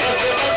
Nasema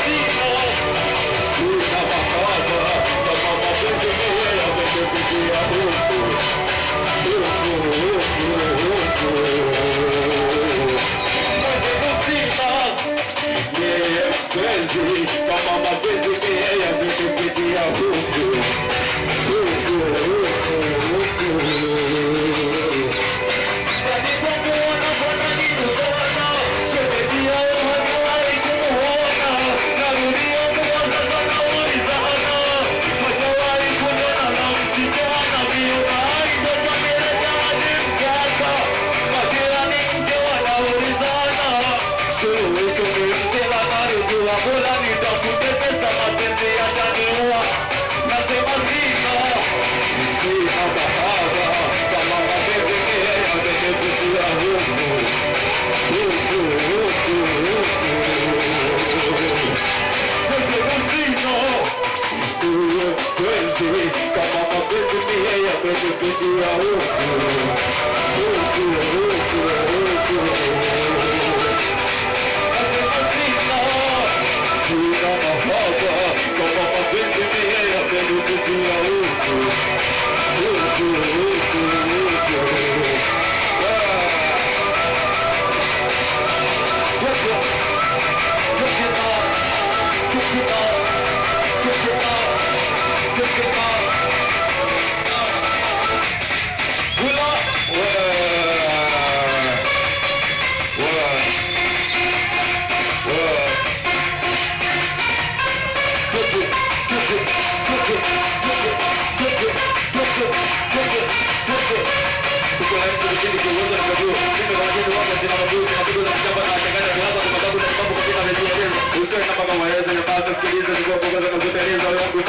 mabuzi mabuzi na mchamba na changanya kulapa kwa mababu na mababu katika mejieleza usitoe na mpaka maeleza na basi sikiliza zikuwa kuongeza na zote eleza wangu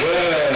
wewe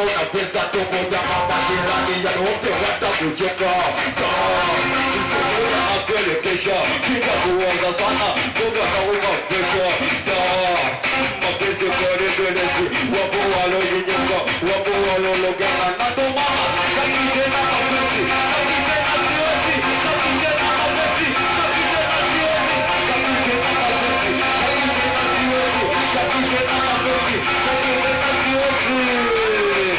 una pesa toko jamaa jirani ya wote watakuchoka usijua akuelekesha kila kuanza sana kuga na umapesha mapenzi kuregelezi wapo walojinyoka wapo walologana na tomama kakijena mapenzi kakijena siwezi kakijena mapenzi kakijena siwezi kakijena mapenzi kakijena siwezi kakijena mapenzi kakijena siwezi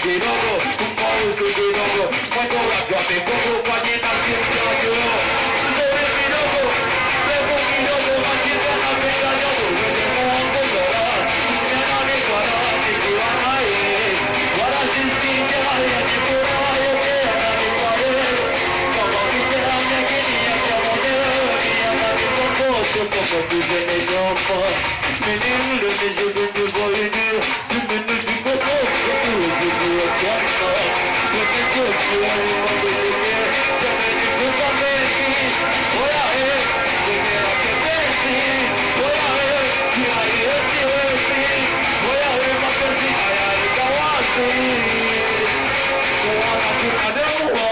kidogo, mweusi kidogo, mwendo wako wa mikono kwa jina simjaju. Mzuri kidogo, mrefu kidogo, machizo na pesa ndogo, wenye muongo zora, mnyamani kwa raha nikiwa naye, wala sisike hali ya jikura yote ananipaye, kama kichera mnyekini ya kiamoneo, ni ya kanipoko, soko kizene nyomba, mini mle nijudu kiboini, mini jikoko, kukuzibu ya kiana, mini zuki ya imabuduke, jameni kukameni, oya mwenye raketesi, oya kia iesi wesi, oya mapenzi haya ikawasi, kuwana kunadewa,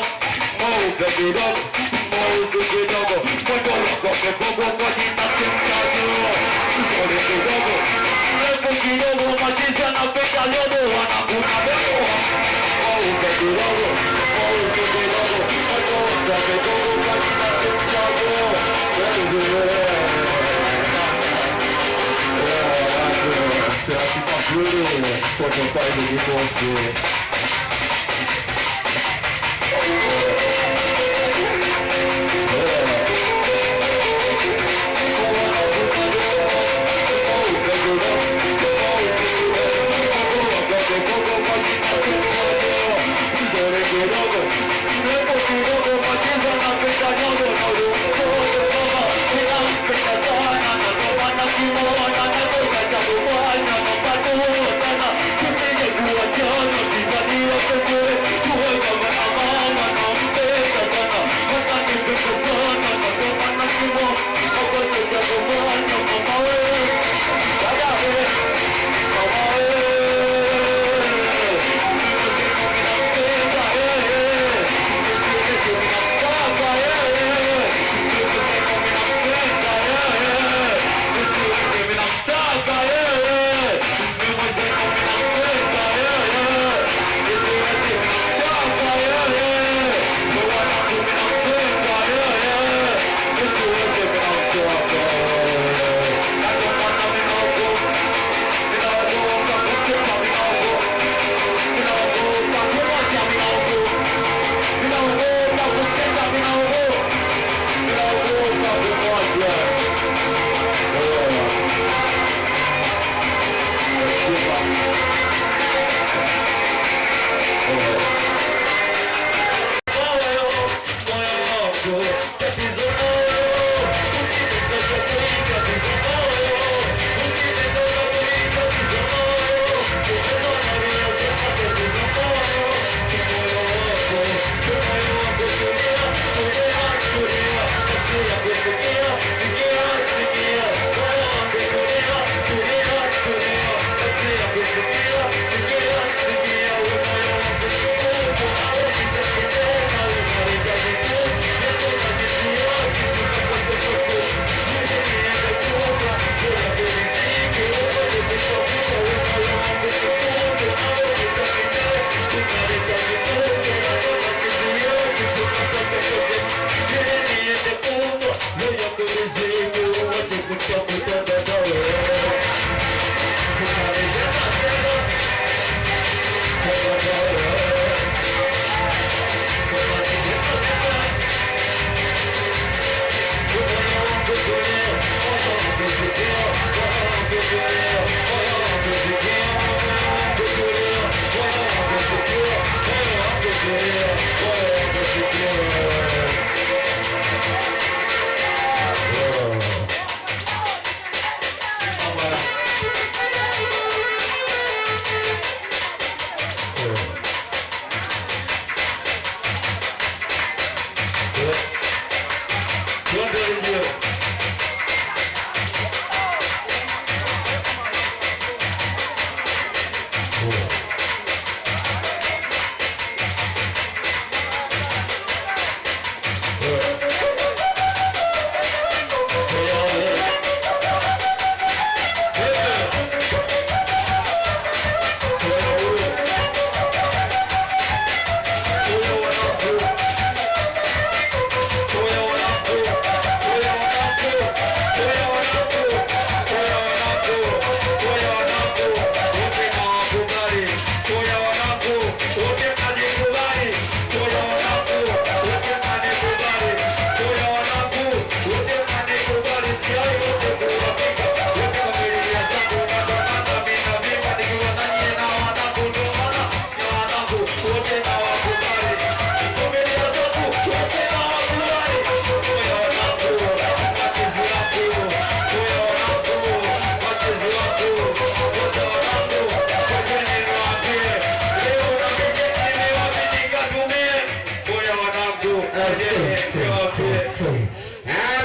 mweupe kidogo, mweusi kidogo, mwendo wako kidogo kwa jina simjajua, mzuri kidogo, mrefu kidogo, machizi anapenda lodo, wanakunadewa, mweupe kidogo, mweusi kidogo, mwendo wako kidogo kwa jina simjajua, C'est un super jeu quand on parle de dépenses. Sana, kusije kuwa chono,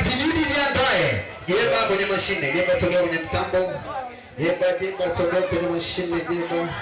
Tujudi jiandae. Jeba kwenye mashine, jeba sogea kwenye mtambo. Jeba sogea kwenye mashine, jeba.